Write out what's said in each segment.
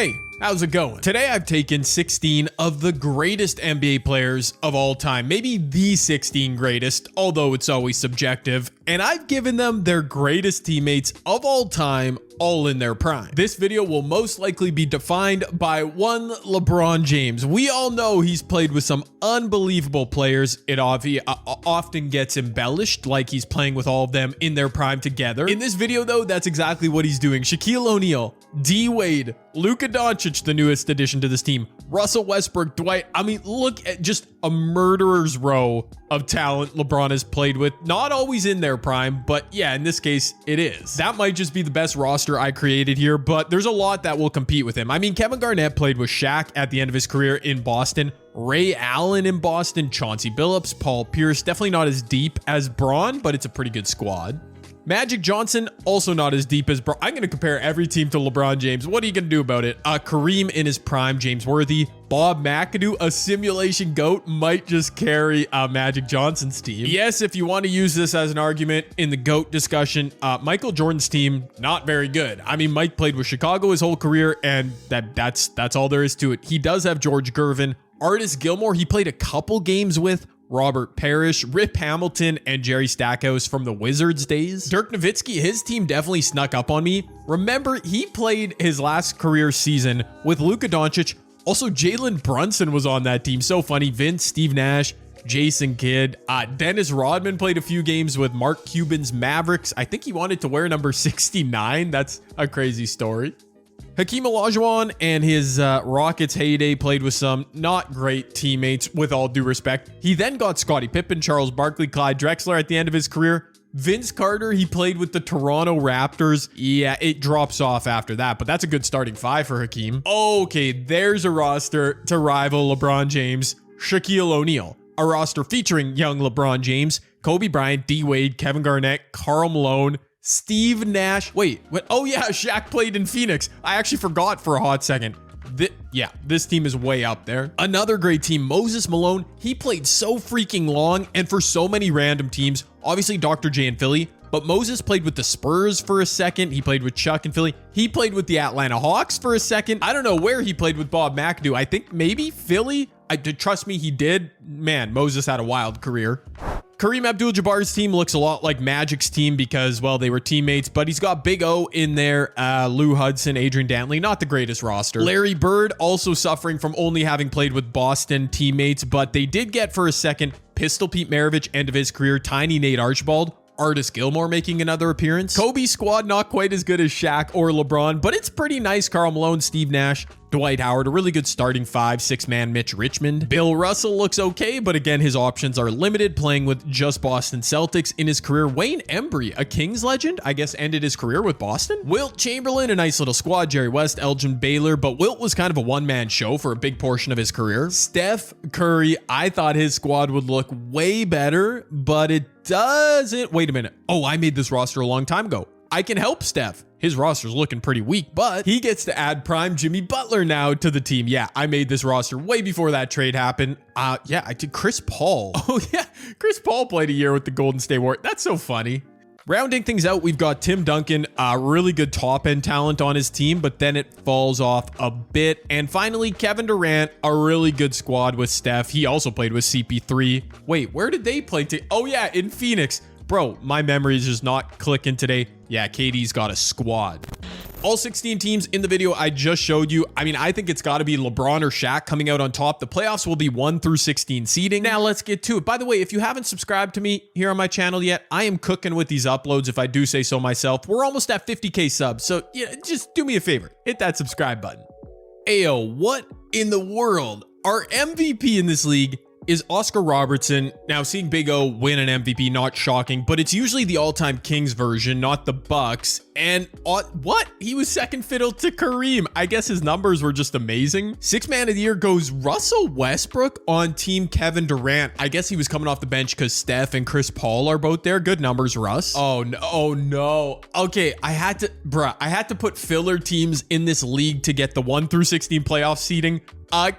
Hey, how's it going? Today I've taken 16 of the greatest NBA players of all time, maybe the 16 greatest, although it's always subjective, and I've given them their greatest teammates of all time, all in their prime. This video will most likely be defined by one LeBron James. We all know he's played with some unbelievable players. It often gets embellished like he's playing with all of them in their prime together. In this video though, that's exactly what he's doing. Shaquille O'Neal, D Wade, Luka Doncic, the newest addition to this team, Russell Westbrook, Dwight. I mean, look at just a murderer's row of talent LeBron has played with. Not always in their prime, but yeah, in this case, it is. That might just be the best roster I created here, but there's a lot that will compete with him. I mean, Kevin Garnett played with Shaq at the end of his career in Boston, Ray Allen in Boston, Chauncey Billups, Paul Pierce. Definitely not as deep as Bron, but it's a pretty good squad. Magic Johnson, also not as deep as Bron. I'm going to compare every team to LeBron James. What are you going to do about it? Kareem in his prime, James Worthy, Bob McAdoo, a simulation GOAT, might just carry Magic Johnson's team. Yes, if you want to use this as an argument in the GOAT discussion, Michael Jordan's team, not very good. I mean, Mike played with Chicago his whole career, and that's all there is to it. He does have George Gervin. Artis Gilmore, he played a couple games with. Robert Parrish, Rip Hamilton, and Jerry Stackhouse from the Wizards days. Dirk Nowitzki, his team definitely snuck up on me. Remember, he played his last career season with Luka Doncic. Also, Jalen Brunson was on that team. So funny. Vince, Steve Nash, Jason Kidd. Dennis Rodman played a few games with Mark Cuban's Mavericks. I think he wanted to wear number 69. That's a crazy story. Hakeem Olajuwon and his Rockets heyday played with some not great teammates, with all due respect. He then got Scottie Pippen, Charles Barkley, Clyde Drexler at the end of his career. Vince Carter, he played with the Toronto Raptors. Yeah, it drops off after that, but that's a good starting five for Hakeem. Okay, there's a roster to rival LeBron James. Shaquille O'Neal, a roster featuring young LeBron James, Kobe Bryant, D Wade, Kevin Garnett, Karl Malone, Steve Nash. Wait, what? Oh yeah, Shaq played in Phoenix. I actually forgot for a hot second. This team is way up there. Another great team, Moses Malone. He played so freaking long and for so many random teams. Obviously, Dr. J in Philly, but Moses played with the Spurs for a second. He played with Chuck in Philly. He played with the Atlanta Hawks for a second. I don't know where he played with Bob McAdoo. I think maybe Philly. Trust me, he did. Man, Moses had a wild career. Kareem Abdul-Jabbar's team looks a lot like Magic's team because, well, they were teammates, but he's got Big O in there, Lou Hudson, Adrian Dantley, not the greatest roster. Larry Bird also suffering from only having played with Boston teammates, but they did get for a second Pistol Pete Maravich, end of his career, Tiny Nate Archibald, Artis Gilmore making another appearance. Kobe's squad not quite as good as Shaq or LeBron, but it's pretty nice. Karl Malone, Steve Nash, Dwight Howard, a really good starting 5-6-man Mitch Richmond. Bill Russell looks okay, but again, his options are limited, playing with just Boston Celtics in his career. Wayne Embry, a Kings legend, I guess ended his career with Boston. Wilt Chamberlain, a nice little squad. Jerry West, Elgin Baylor, but Wilt was kind of a one-man show for a big portion of his career. Steph Curry, I thought his squad would look way better, but it doesn't. Wait a minute. Oh, I made this roster a long time ago. I can help Steph. His roster's looking pretty weak, but he gets to add prime Jimmy Butler now to the team. Yeah, I made this roster way before that trade happened. Yeah, I did. Chris Paul. Oh yeah, Chris Paul played a year with the Golden State Warriors. That's so funny. Rounding things out, we've got Tim Duncan, really good top-end talent on his team, but then it falls off a bit. And finally, Kevin Durant, a really good squad with Steph. He also played with CP3. Wait, where did they play? Oh yeah, in Phoenix. Bro, my memory is just not clicking today. Yeah, KD's got a squad. All 16 teams in the video I just showed you. I mean, I think it's got to be LeBron or Shaq coming out on top. The playoffs will be 1 through 16 seeding. Now let's get to it. By the way, if you haven't subscribed to me here on my channel yet, I am cooking with these uploads, if I do say so myself. We're almost at 50K subs, so yeah, just do me a favor. Hit that subscribe button. Ayo, what in the world? Our MVP in this league is Oscar Robertson. Now, seeing Big O win an MVP, not shocking, but it's usually the all-time Kings version, not the Bucks. And what? He was second fiddle to Kareem. I guess his numbers were just amazing. Sixth man of the year goes Russell Westbrook on team Kevin Durant. I guess he was coming off the bench because Steph and Chris Paul are both there. Good numbers, Russ. Oh no. Oh no. Okay, I had to put filler teams in this league to get the 1 through 16 playoff seeding.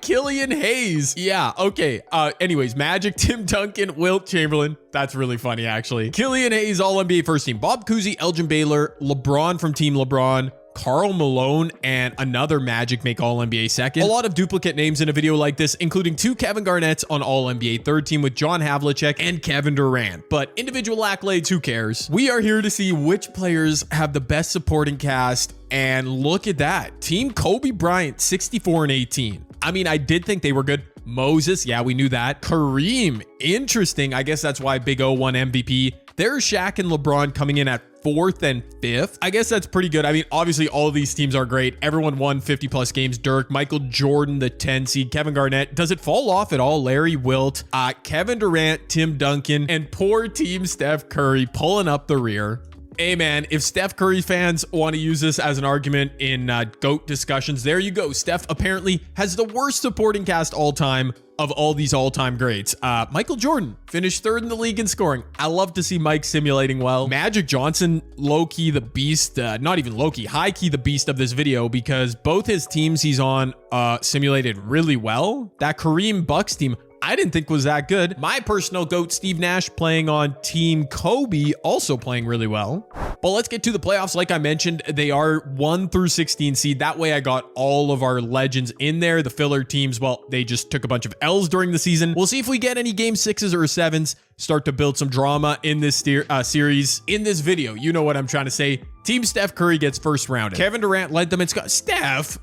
Killian Hayes. Yeah, okay. Anyways, Magic, Tim Duncan, Wilt Chamberlain. That's really funny, actually. Killian Hayes, all NBA first team. Bob Cousy, Elgin Baylor, LeBron from Team LeBron, Karl Malone and another Magic make All-NBA second. A lot of duplicate names in a video like this, including 2 Kevin Garnett's on All-NBA third team with John Havlicek and Kevin Durant. But individual accolades, who cares? We are here to see which players have the best supporting cast, and look at that. Team Kobe Bryant, 64-18. I mean, I did think they were good. Moses, yeah, we knew that. Kareem, interesting. I guess that's why Big O won MVP. There's Shaq and LeBron coming in at 4th and 5th. I guess that's pretty good. I mean, obviously all of these teams are great. Everyone won 50 plus games. Dirk, Michael Jordan, the 10 seed, Kevin Garnett. Does it fall off at all? Larry Wilt, Kevin Durant, Tim Duncan, and poor team Steph Curry pulling up the rear. Hey man, if Steph Curry fans want to use this as an argument in GOAT discussions, there you go. Steph apparently has the worst supporting cast all time of all these all-time greats. Michael Jordan finished 3rd in the league in scoring. I love to see Mike simulating well. Magic Johnson, low-key the beast, not even low-key, high-key the beast of this video, because both his teams he's on simulated really well. That Kareem Bucks team, I didn't think was that good. My personal GOAT, Steve Nash, playing on Team Kobe, also playing really well. But let's get to the playoffs. Like I mentioned, they are 1 through 16 seed. That way I got all of our legends in there. The filler teams, well, they just took a bunch of L's during the season. We'll see if we get any game 6s or 7s, start to build some drama in this series. In this video, you know what I'm trying to say. Team Steph Curry gets first rounded. Kevin Durant led them. It's got Steph,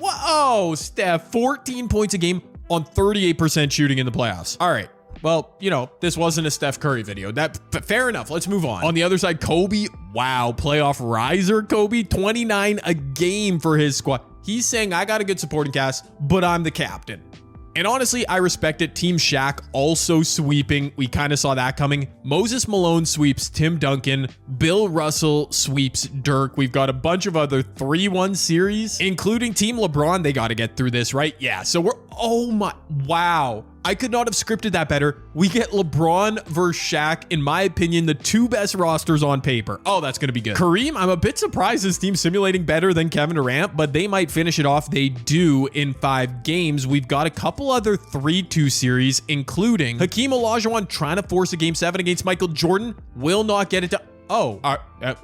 whoa, Steph, 14 points a game on 38% shooting in the playoffs. All right. Well, you know, this wasn't a Steph Curry video. Fair enough. Let's move on. On the other side, Kobe. Wow. Playoff riser, Kobe. 29 a game for his squad. He's saying, I got a good supporting cast, but I'm the captain. And honestly, I respect it. Team Shaq also sweeping. We kind of saw that coming. Moses Malone sweeps Tim Duncan. Bill Russell sweeps Dirk. We've got a bunch of other 3-1 series, including Team LeBron. They got to get through this, right? Yeah. So we're, oh my, wow. I could not have scripted that better. We get LeBron versus Shaq, in my opinion, the 2 best rosters on paper. Oh, that's going to be good. Kareem, I'm a bit surprised his team's simulating better than Kevin Durant, but they might finish it off. They do in 5 games. We've got a couple other 3-2 series, including Hakeem Olajuwon trying to force a game 7 against Michael Jordan. Will not get it done. Oh,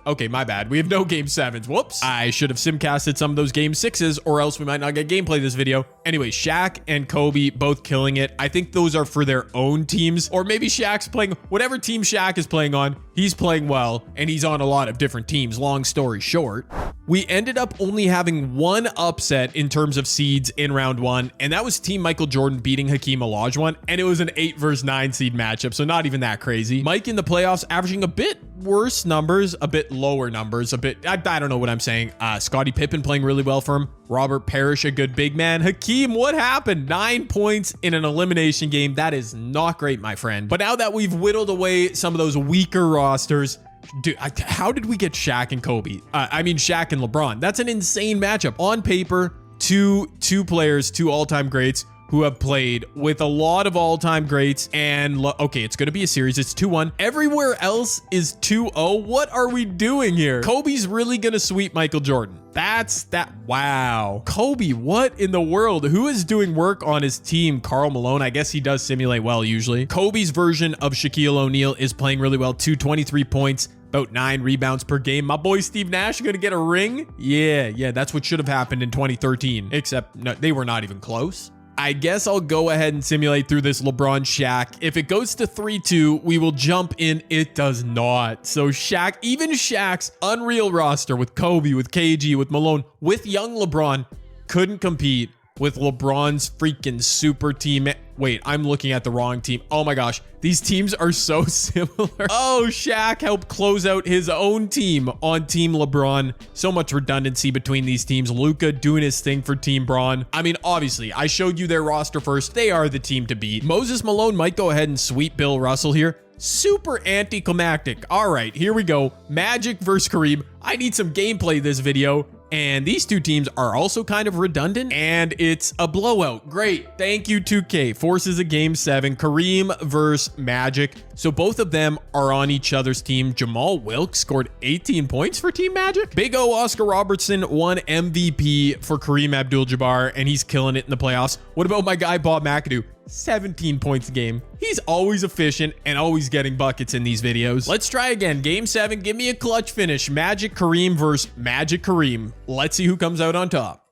okay, my bad. We have no game 7s. Whoops. I should have simcasted some of those game 6s, or else we might not get gameplay this video. Anyway, Shaq and Kobe both killing it. I think those are for their own teams, or maybe Shaq's playing, whatever team Shaq is playing on, he's playing well, and he's on a lot of different teams. Long story short, we ended up only having 1 upset in terms of seeds in round 1, and that was Team Michael Jordan beating Hakeem Olajuwon, and it was an 8 versus 9 seed matchup, so not even that crazy. Mike in the playoffs averaging a bit worse numbers, a bit lower numbers, a bit, I don't know what I'm saying. Scottie Pippen playing really well for him. Robert Parrish, a good big man. Hakeem, what happened? 9 points in an elimination game. That is not great, my friend. But now that we've whittled away some of those weaker rosters, dude, how did we get Shaq and Kobe? I mean, Shaq and LeBron. That's an insane matchup. On paper, two players, 2 all-time greats who have played with a lot of all-time greats, and okay, it's going to be a series. It's 2-1. Everywhere else is 2-0. What are we doing here? Kobe's really going to sweep Michael Jordan. Wow. Kobe, what in the world? Who is doing work on his team? Karl Malone. I guess he does simulate well usually. Kobe's version of Shaquille O'Neal is playing really well. 23 points. About 9 rebounds per game. My boy Steve Nash gonna get a ring? Yeah, that's what should have happened in 2013. Except no, they were not even close. I guess I'll go ahead and simulate through this LeBron Shaq. If it goes to 3-2, we will jump in. It does not. So Shaq, even Shaq's unreal roster with Kobe, with KG, with Malone, with young LeBron, couldn't compete with LeBron's freaking super team. Wait, I'm looking at the wrong team. Oh my gosh, these teams are so similar. Oh, Shaq helped close out his own team on Team LeBron. So much redundancy between these teams. Luka doing his thing for Team Bron. I mean, obviously, I showed you their roster first. They are the team to beat. Moses Malone might go ahead and sweep Bill Russell here. Super anticlimactic. All right, here we go. Magic versus Kareem. I need some gameplay this video. And these 2 teams are also kind of redundant, and it's a blowout. Great. Thank you, 2K. Forces a game 7. Kareem versus Magic. So both of them are on each other's team. Jamal Wilkes scored 18 points for Team Magic. Big O Oscar Robertson won MVP for Kareem Abdul-Jabbar, and he's killing it in the playoffs. What about my guy, Bob McAdoo? 17 points a game. He's always efficient and always getting buckets in these videos. Let's try again. Game 7, give me a clutch finish. Magic Kareem versus Magic Kareem. Let's see who comes out on top.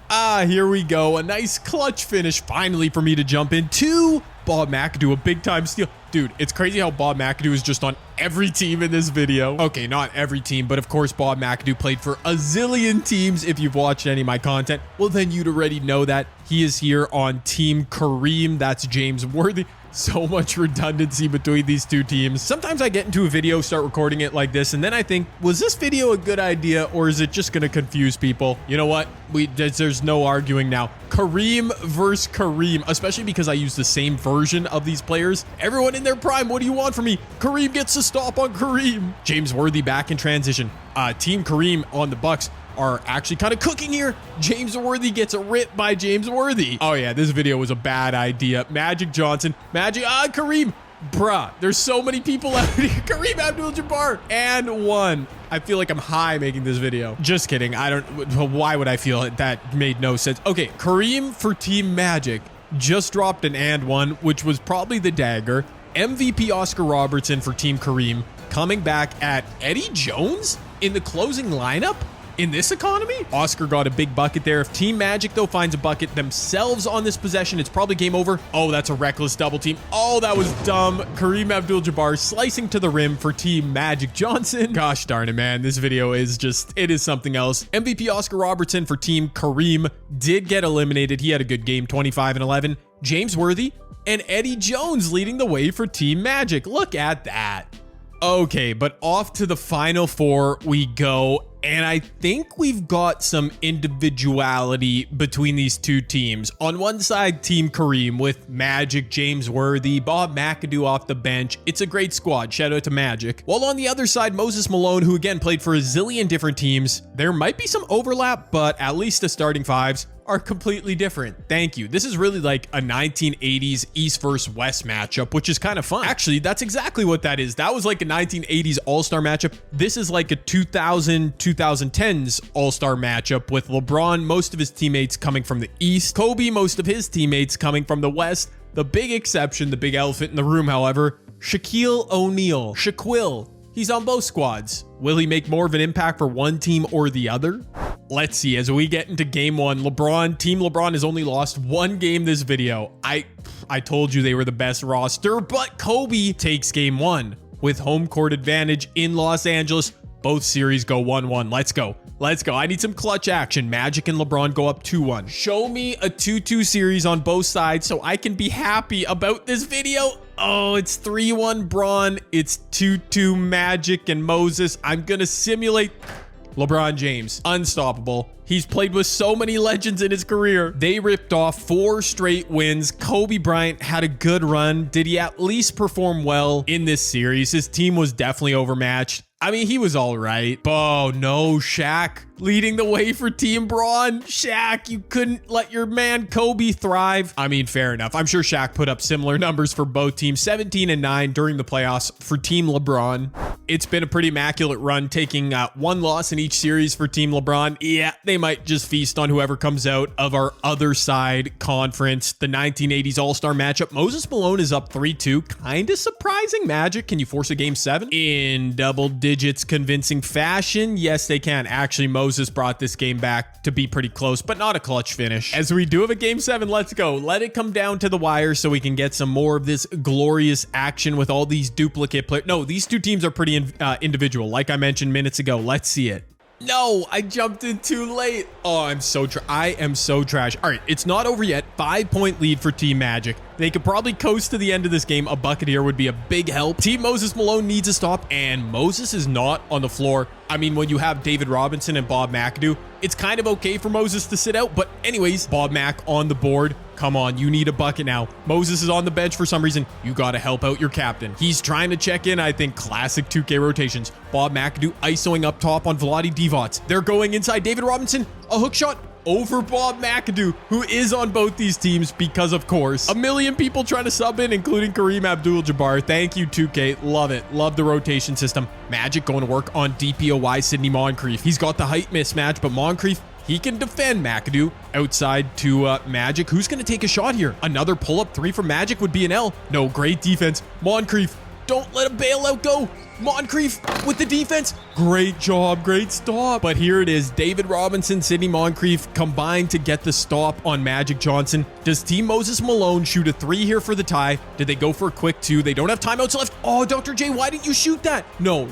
Here we go. A nice clutch finish finally for me to jump into. Bob McAdoo, a big time steal. Dude, it's crazy how Bob McAdoo is just on every team in this video. Okay, not every team, but of course Bob McAdoo played for a zillion teams. If you've watched any of my content, well then you'd already know that. He is here on Team Kareem. That's James Worthy. So much redundancy between these two teams. Sometimes I get into a video, start recording it like this, and then I think, was this video a good idea or is it just going to confuse people? You know what? There's no arguing now. Kareem versus Kareem, especially because I use the same version of these players. Everyone in their prime, what do you want from me? Kareem gets to stop on Kareem. James Worthy back in transition. Team Kareem on the Bucks are actually kind of cooking here. James Worthy gets ripped by James Worthy. Oh yeah, this video was a bad idea. Magic Johnson, Kareem. Bruh, there's so many people out here. Kareem Abdul-Jabbar and one. I feel like I'm high making this video. Just kidding. Why would I feel it? That made no sense. Okay, Kareem for Team Magic just dropped an and one, which was probably the dagger. MVP Oscar Robertson for Team Kareem coming back at Eddie Jones in the closing lineup. In this economy, Oscar got a big bucket there. If Team Magic, though, finds a bucket themselves on this possession, it's probably game over. Oh, that's a reckless double team. Oh, that was dumb. Kareem Abdul-Jabbar slicing to the rim for Team Magic Johnson. Gosh darn it, man. This video is just, it is something else. MVP Oscar Robertson for Team Kareem did get eliminated. He had a good game, 25 and 11. James Worthy and Eddie Jones leading the way for Team Magic. Look at that. Okay, but off to the final four we go. And I think we've got some individuality between these two teams. On one side, Team Kareem with Magic, James Worthy, Bob McAdoo off the bench. It's a great squad. Shout out to Magic. While on the other side, Moses Malone, who again played for a zillion different teams. There might be some overlap, but at least the starting fives are completely different. Thank you. This is really like a 1980s East versus West matchup, which is kind of fun. Actually, that's exactly what that is. That was like a 1980s All-Star matchup. This is like a 2010s All-Star matchup with LeBron, most of his teammates coming from the East, Kobe, most of his teammates coming from the West. The big exception, the big elephant in the room, however, Shaquille O'Neal. Shaquille. He's on both squads. Will he make more of an impact for one team or the other? Let's see. As we get into game one, Team LeBron has only lost one game this video. I told you they were the best roster, but Kobe takes game one with home court advantage in Los Angeles. Both series go 1-1. Let's go. Let's go. I need some clutch action. Magic and LeBron go up 2-1. Show me a 2-2 series on both sides so I can be happy about this video. Oh, it's 3-1 Braun. It's 2-2 Magic and Moses. I'm going to simulate LeBron James. Unstoppable. He's played with so many legends in his career. They ripped off 4 straight wins. Kobe Bryant had a good run. Did he at least perform well in this series? His team was definitely overmatched. I mean, he was all right. Oh, no, Shaq leading the way for Team Braun. Shaq, you couldn't let your man Kobe thrive. I mean, fair enough. I'm sure Shaq put up similar numbers for both teams, 17 and 9 during the playoffs for Team LeBron. It's been a pretty immaculate run, taking one loss in each series for Team LeBron. Yeah, they might just feast on whoever comes out of our other side conference. The 1980s All-Star matchup. Moses Malone is up 3-2. Kind of surprising. Magic, can you force a game 7? In double digits convincing fashion? Yes, they can. Actually, Moses brought this game back to be pretty close, but not a clutch finish. As we do have a game 7, let's go. Let it come down to the wire so we can get some more of this glorious action with all these duplicate players. No, these two teams are pretty individual, like I mentioned minutes ago. Let's see it. No, I jumped in too late. Oh, I am so trash. All right, it's not over yet. 5-point lead for Team Magic. They could probably coast to the end of this game. A bucket here would be a big help. Team Moses Malone needs a stop, and Moses is not on the floor. I mean, when you have David Robinson and Bob McAdoo, it's kind of okay for Moses to sit out. But anyways, Bob Mac on the board. Come on, you need a bucket now. Moses is on the bench for some reason. You got to help out your captain. He's trying to check in, I think, classic 2K rotations. Bob McAdoo isoing up top on Vlade Divac. They're going inside. David Robinson, a hook shot over Bob McAdoo, who is on both these teams because, of course, a million people trying to sub in, including Kareem Abdul-Jabbar. Thank you, 2K. Love it. Love the rotation system. Magic going to work on DPOY Sidney Moncrief. He's got the height mismatch, but Moncrief, he can defend McAdoo outside to Magic. Who's going to take a shot here? Another pull-up three from Magic would be an L. No, great defense. Moncrief, don't let a bailout go. Moncrief with the defense. Great job, great stop. But here it is. David Robinson, Sidney Moncrief combined to get the stop on Magic Johnson. Does Team Moses Malone shoot a three here for the tie? Did they go for a quick two? They don't have timeouts left. Oh, Dr. J, why didn't you shoot that? No.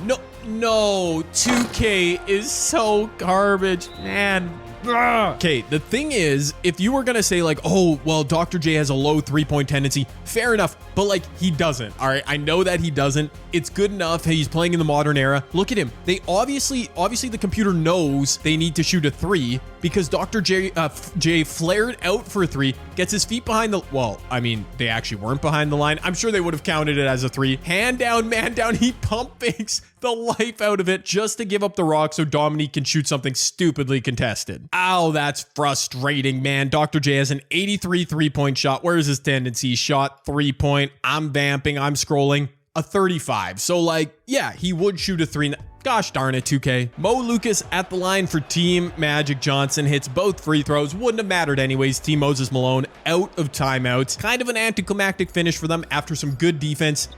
2K is so garbage, man. Okay, the thing is, if you were gonna say like, oh, well, Dr. J has a low three-point tendency, fair enough, but like, he doesn't, all right? I know that he doesn't. It's good enough. Hey, he's playing in the modern era. Look at him. They obviously the computer knows they need to shoot a three because Dr. J flared out for a three, gets his feet behind the, well, I mean, they actually weren't behind the line. I'm sure they would have counted it as a three. Hand down, man down, he pump fakes the life out of it just to give up the rock so Dominique can shoot something stupidly contested. Ow, that's frustrating, man. Dr. J has an 83 three-point shot. Where's his tendency? Shot three-point. I'm vamping. I'm scrolling. A 35. So like, yeah, he would shoot a three. Gosh darn it, 2K. Mo Lucas at the line for Team Magic Johnson hits both free throws. Wouldn't have mattered anyways. Team Moses Malone out of timeouts. Kind of an anticlimactic finish for them after some good defense.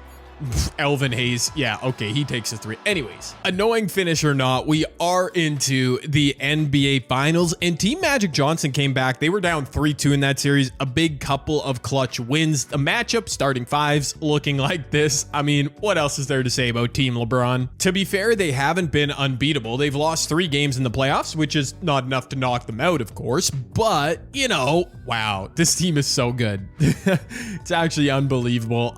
Elvin Hayes. Yeah, okay, he takes a three. Anyways, annoying finish or not, we are into the NBA Finals, and Team Magic Johnson came back. They were down 3-2 in that series. A big couple of clutch wins. The matchup, starting fives, looking like this. I mean, what else is there to say about Team LeBron? To be fair, they haven't been unbeatable. They've lost 3 games in the playoffs, which is not enough to knock them out, of course, but, you know, wow, this team is so good. It's actually unbelievable.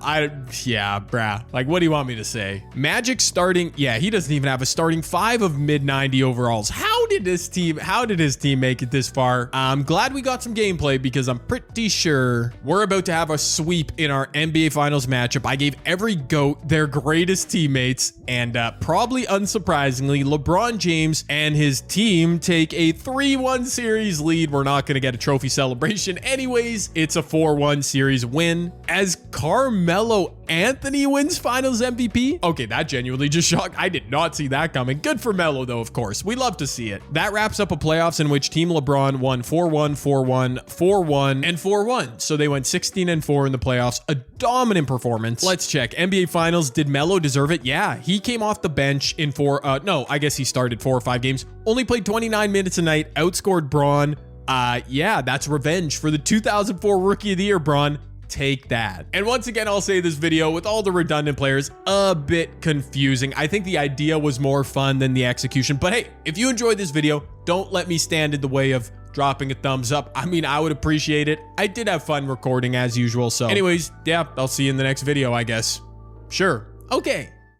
Yeah, brah. Like, what do you want me to say? Magic starting, yeah, he doesn't even have a starting 5 of mid-90 overalls. How did his team make it this far? I'm glad we got some gameplay because I'm pretty sure we're about to have a sweep in our NBA Finals matchup. I gave every GOAT their greatest teammates, and probably unsurprisingly, LeBron James and his team take a 3-1 series lead. We're not going to get a trophy celebration anyways. It's a 4-1 series win as Carmelo Anthony wins Finals MVP. Okay, that genuinely just shocked. I did not see that coming. Good for Melo though, of course. We love to see it. That wraps up a playoffs in which Team LeBron won 4-1, 4-1, 4-1, and 4-1. So they went 16-4 in the playoffs. A dominant performance. Let's check. NBA Finals. Did Melo deserve it? Yeah, he came off the bench in I guess he started 4 or 5 games. Only played 29 minutes a night. Outscored Braun. Yeah, that's revenge for the 2004 Rookie of the Year, Braun. Take that. And once again, I'll say this video with all the redundant players, a bit confusing. I think the idea was more fun than the execution, but hey, if you enjoyed this video, don't let me stand in the way of dropping a thumbs up. I mean, I would appreciate it. I did have fun recording as usual. So anyways, yeah, I'll see you in the next video, I guess. Sure. Okay.